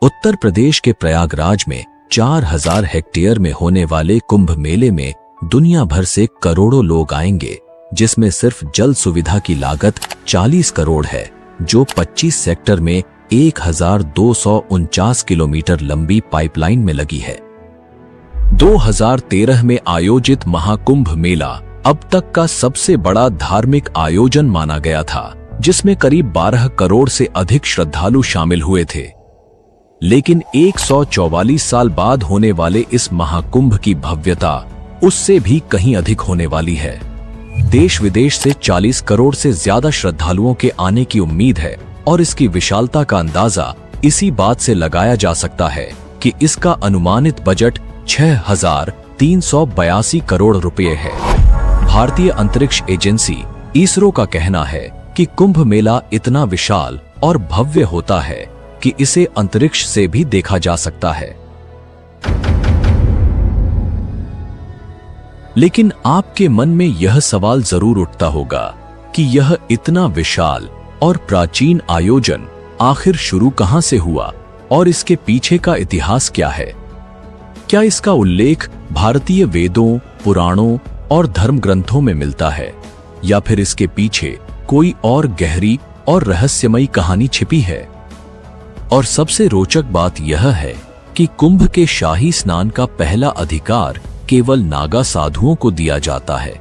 उत्तर प्रदेश के प्रयागराज में 4000 हेक्टेयर में होने वाले कुंभ मेले में दुनिया भर से करोड़ों लोग आएंगे, जिसमें सिर्फ जल सुविधा की लागत 40 करोड़ है, जो 25 सेक्टर में 1249 किलोमीटर लंबी पाइपलाइन में लगी है। 2013 में आयोजित महाकुंभ मेला अब तक का सबसे बड़ा धार्मिक आयोजन माना गया था, जिसमें करीब 12 करोड़ से अधिक श्रद्धालु शामिल हुए थे। लेकिन 144 साल बाद होने वाले इस महाकुंभ की भव्यता उससे भी कहीं अधिक होने वाली है। देश विदेश से 40 करोड़ से ज्यादा श्रद्धालुओं के आने की उम्मीद है और इसकी विशालता का अंदाजा इसी बात से लगाया जा सकता है कि इसका अनुमानित बजट 6,382 करोड़ रुपए है। भारतीय अंतरिक्ष एजेंसी इसरो का कहना है कि कुंभ मेला इतना विशाल और भव्य होता है कि इसे अंतरिक्ष से भी देखा जा सकता है। लेकिन आपके मन में यह सवाल जरूर उठता होगा कि यह इतना विशाल और प्राचीन आयोजन आखिर शुरू कहां से हुआ और इसके पीछे का इतिहास क्या है? क्या इसका उल्लेख भारतीय वेदों, पुराणों और धर्म ग्रंथों में मिलता है, या फिर इसके पीछे कोई और गहरी और रहस्यमयी कहानी छिपी है? और सबसे रोचक बात यह है कि कुंभ के शाही स्नान का पहला अधिकार केवल नागा साधुओं को दिया जाता है,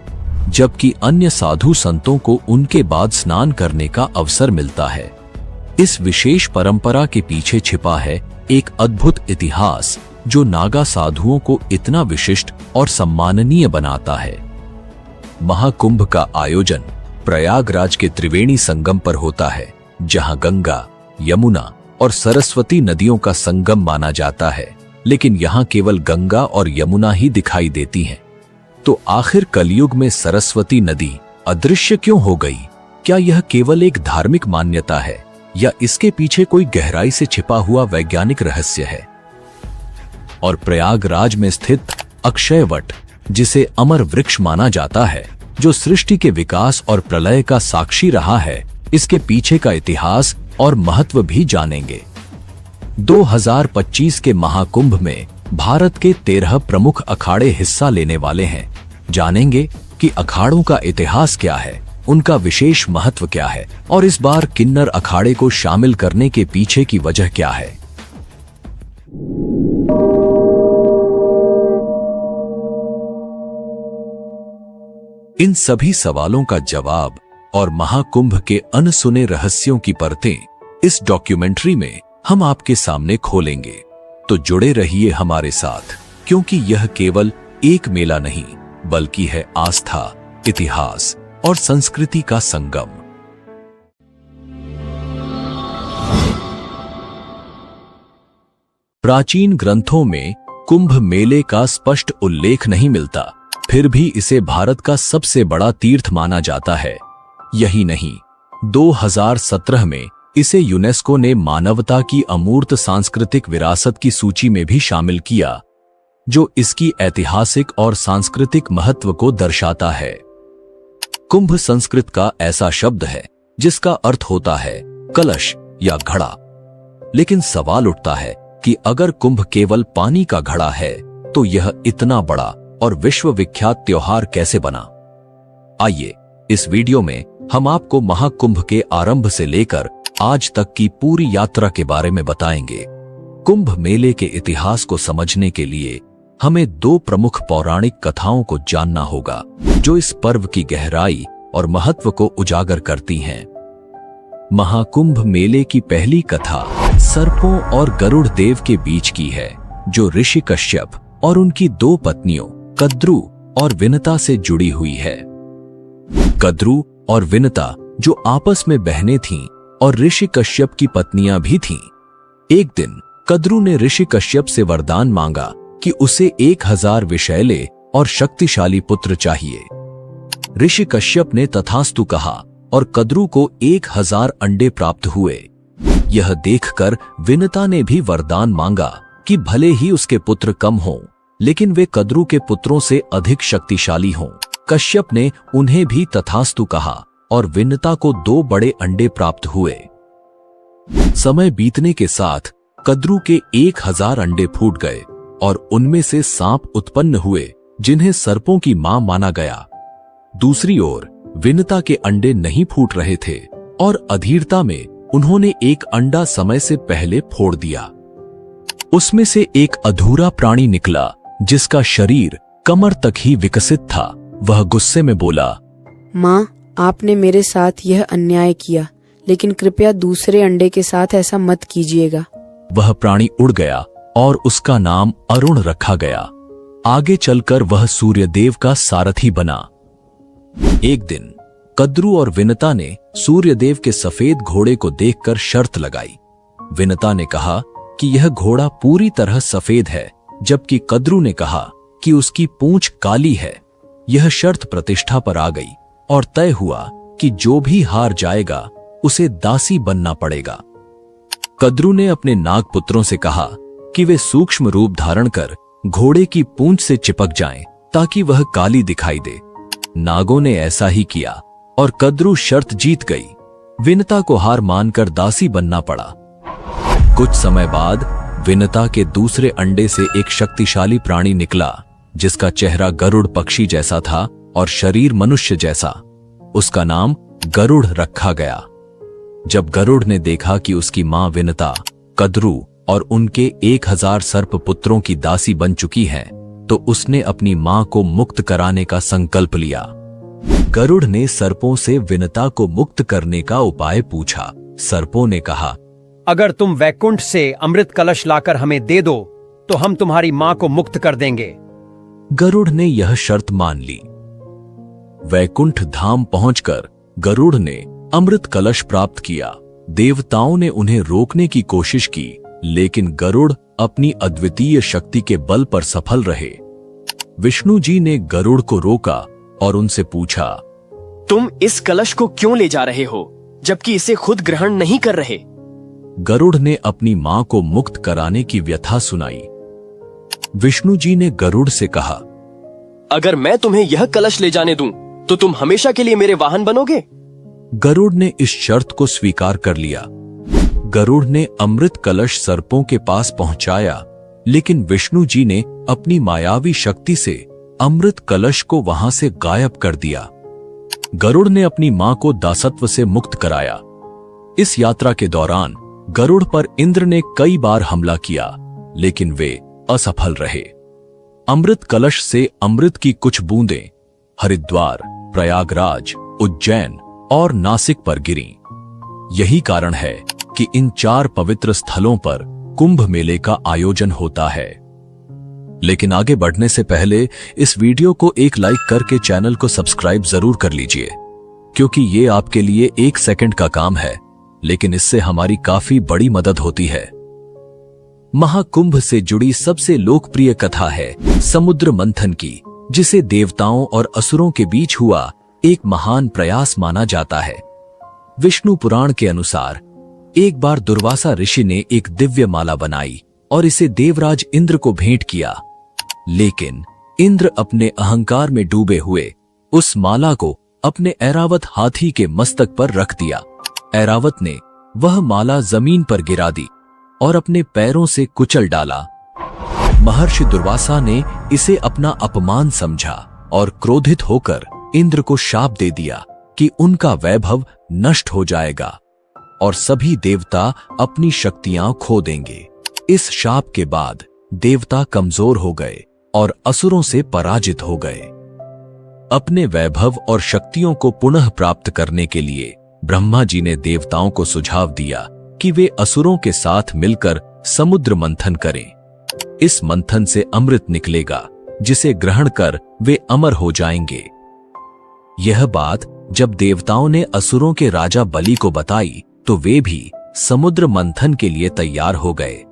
जबकि अन्य साधु संतों को उनके बाद स्नान करने का अवसर मिलता है। इस विशेष परंपरा के पीछे छिपा है एक अद्भुत इतिहास, जो नागा साधुओं को इतना विशिष्ट और सम्माननीय बनाता है। महाकुंभ का आयोजन प्रयागराज के त्रिवेणी संगम पर होता है, जहां गंगा, यमुना और सरस्वती नदियों का संगम माना जाता है। लेकिन यहां केवल गंगा और यमुना ही दिखाई देती हैं। तो आखिर कलयुग में सरस्वती नदी अदृश्य क्यों हो गई? क्या यह केवल एक धार्मिक मान्यता है, या इसके पीछे कोई गहराई से छिपा हुआ वैज्ञानिक रहस्य है? और प्रयागराज में स्थित अक्षयवट, जिसे अमर वृक्ष माना जाता है, जो सृष्टि के विकास और प्रलय का साक्षी रहा है, इसके पीछे का इतिहास और महत्व भी जानेंगे। 2025 के महाकुंभ में भारत के 13 प्रमुख अखाड़े हिस्सा लेने वाले हैं। जानेंगे कि अखाड़ों का इतिहास क्या है, उनका विशेष महत्व क्या है, और इस बार किन्नर अखाड़े को शामिल करने के पीछे की वजह क्या है। इन सभी सवालों का जवाब और महाकुंभ के अनसुने रहस्यों की परतें इस डॉक्यूमेंट्री में हम आपके सामने खोलेंगे। तो जुड़े रहिए हमारे साथ, क्योंकि यह केवल एक मेला नहीं, बल्कि है आस्था, इतिहास और संस्कृति का संगम। प्राचीन ग्रंथों में कुंभ मेले का स्पष्ट उल्लेख नहीं मिलता, फिर भी इसे भारत का सबसे बड़ा तीर्थ माना जाता है। यही नहीं, 2017 में इसे यूनेस्को ने मानवता की अमूर्त सांस्कृतिक विरासत की सूची में भी शामिल किया, जो इसकी ऐतिहासिक और सांस्कृतिक महत्व को दर्शाता है। कुंभ संस्कृत का ऐसा शब्द है जिसका अर्थ होता है कलश या घड़ा। लेकिन सवाल उठता है कि अगर कुंभ केवल पानी का घड़ा है, तो यह इतना बड़ा और विश्वविख्यात त्योहार कैसे बना? आइए इस वीडियो में हम आपको महाकुंभ के आरंभ से लेकर आज तक की पूरी यात्रा के बारे में बताएंगे। कुंभ मेले के इतिहास को समझने के लिए हमें 2 प्रमुख पौराणिक कथाओं को जानना होगा, जो इस पर्व की गहराई और महत्व को उजागर करती हैं। महाकुंभ मेले की पहली कथा सर्पों और गरुड़ देव के बीच की है, जो ऋषि कश्यप और उनकी 2 पत्नियों कद्रू और विनता से जुड़ी हुई है। कद्रू और विनता जो आपस में बहनें थीं और ऋषि कश्यप की पत्नियां भी थीं। एक दिन कद्रू ने ऋषि कश्यप से वरदान मांगा कि उसे 1000 विषैले और शक्तिशाली पुत्र चाहिए। ऋषि कश्यप ने तथास्तु कहा और कद्रू को 1000 अंडे प्राप्त हुए। यह देखकर विनता ने भी वरदान मांगा कि भले ही उसके पुत्र कम हों, लेकिन वे कद्रू के पुत्रों से अधिक शक्तिशाली हों। कश्यप ने उन्हें भी तथास्तु कहा और विनता को 2 बड़े अंडे प्राप्त हुए। समय बीतने के साथ कद्रू के 1000 अंडे फूट गए और उनमें से सांप उत्पन्न हुए जिन्हें सर्पों की मां माना गया। दूसरी ओर विनता के अंडे नहीं फूट रहे थे और अधीरता में उन्होंने एक अंडा समय से पहले फोड़ दिया। उसमें से एक अधूरा प्राणी निकला जिसका शरीर कमर तक ही विकसित था। वह गुस्से में बोला, माँ, आपने मेरे साथ यह अन्याय किया, लेकिन कृपया दूसरे अंडे के साथ ऐसा मत कीजिएगा। वह प्राणी उड़ गया और उसका नाम अरुण रखा गया। आगे चलकर वह सूर्यदेव का सारथी बना। एक दिन कद्रू और विनता ने सूर्यदेव के सफेद घोड़े को देखकर शर्त लगाई। विनता ने कहा कि यह घोड़ा पूरी तरह सफेद है, जबकि कद्रू ने कहा कि उसकी पूंछ काली है। यह शर्त प्रतिष्ठा पर आ गई और तय हुआ कि जो भी हार जाएगा उसे दासी बनना पड़ेगा। कद्रू ने अपने नागपुत्रों से कहा कि वे सूक्ष्म रूप धारण कर घोड़े की पूंछ से चिपक जाएं ताकि वह काली दिखाई दे। नागों ने ऐसा ही किया और कद्रू शर्त जीत गई। विनता को हार मानकर दासी बनना पड़ा। कुछ समय बाद विनता के दूसरे अंडे से एक शक्तिशाली प्राणी निकला जिसका चेहरा गरुड़ पक्षी जैसा था और शरीर मनुष्य जैसा। उसका नाम गरुड़ रखा गया। जब गरुड़ ने देखा कि उसकी मां विनता कद्रू और उनके 1000 सर्प पुत्रों की दासी बन चुकी है, तो उसने अपनी मां को मुक्त कराने का संकल्प लिया। गरुड़ ने सर्पों से विनता को मुक्त करने का उपाय पूछा। सर्पों ने कहा, अगर तुम वैकुंठ से अमृत कलश लाकर हमें दे दो तो हम तुम्हारी मां को मुक्त कर देंगे। गरुड़ ने यह शर्त मान ली। वैकुंठ धाम पहुंचकर गरुड़ ने अमृत कलश प्राप्त किया। देवताओं ने उन्हें रोकने की कोशिश की, लेकिन गरुड़ अपनी अद्वितीय शक्ति के बल पर सफल रहे। विष्णु जी ने गरुड़ को रोका और उनसे पूछा, तुम इस कलश को क्यों ले जा रहे हो, जबकि इसे खुद ग्रहण नहीं कर रहे? गरुड़ ने अपनी मां को मुक्त कराने की व्यथा सुनाई। विष्णु जी ने गरुड़ से कहा, अगर मैं तुम्हें यह कलश ले जाने दूं, तो तुम हमेशा के लिए मेरे वाहन बनोगे? गरुड़ ने इस शर्त को स्वीकार कर लिया। गरुड़ ने अमृत कलश सर्पों के पास पहुंचाया, लेकिन विष्णु जी ने अपनी मायावी शक्ति से अमृत कलश को वहां से गायब कर दिया। गरुड़ ने अपनी मां को दासत्व से मुक्त कराया। इस यात्रा के दौरान गरुड़ पर इंद्र ने कई बार हमला किया, लेकिन वे असफल रहे। अमृत कलश से अमृत की कुछ बूंदें हरिद्वार, प्रयागराज, उज्जैन और नासिक पर गिरीं। यही कारण है कि इन 4 पवित्र स्थलों पर कुंभ मेले का आयोजन होता है। लेकिन आगे बढ़ने से पहले इस वीडियो को एक लाइक करके चैनल को सब्सक्राइब जरूर कर लीजिए, क्योंकि ये आपके लिए 1 सेकंड का काम है, लेकिन इससे हमारी काफी बड़ी मदद होती है। महाकुंभ से जुड़ी सबसे लोकप्रिय कथा है समुद्र मंथन की, जिसे देवताओं और असुरों के बीच हुआ एक महान प्रयास माना जाता है। विष्णु पुराण के अनुसार एक बार दुर्वासा ऋषि ने एक दिव्य माला बनाई और इसे देवराज इंद्र को भेंट किया, लेकिन इंद्र अपने अहंकार में डूबे हुए उस माला को अपने ऐरावत हाथी के मस्तक पर रख दिया। ऐरावत ने वह माला जमीन पर गिरा दी और अपने पैरों से कुचल डाला। महर्षि दुर्वासा ने इसे अपना अपमान समझा और क्रोधित होकर इंद्र को शाप दे दिया कि उनका वैभव नष्ट हो जाएगा और सभी देवता अपनी शक्तियां खो देंगे। इस शाप के बाद देवता कमजोर हो गए और असुरों से पराजित हो गए। अपने वैभव और शक्तियों को पुनः प्राप्त करने के लिए ब्रह्मा जी ने देवताओं को सुझाव दिया कि वे असुरों के साथ मिलकर समुद्र मंथन करें। इस मंथन से अमृत निकलेगा, जिसे ग्रहण कर वे अमर हो जाएंगे। यह बात जब देवताओं ने असुरों के राजा बलि को बताई, तो वे भी समुद्र मंथन के लिए तैयार हो गए।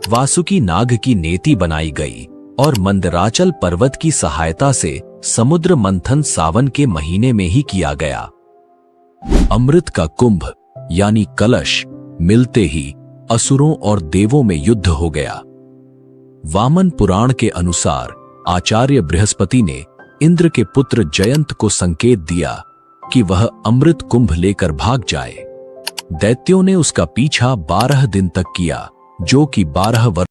वासुकी नाग की नेति बनाई गई और मंदराचल पर्वत की सहायता से समुद्र मंथन सावन के महीने में ही किया गया। अमृत का कुंभ यानी कलश मिलते ही असुरों और देवों में युद्ध हो गया। वामन पुराण के अनुसार आचार्य बृहस्पति ने इंद्र के पुत्र जयंत को संकेत दिया कि वह अमृत कुंभ लेकर भाग जाए। दैत्यों ने उसका पीछा 12 दिन तक किया, जो कि 12 वर्ष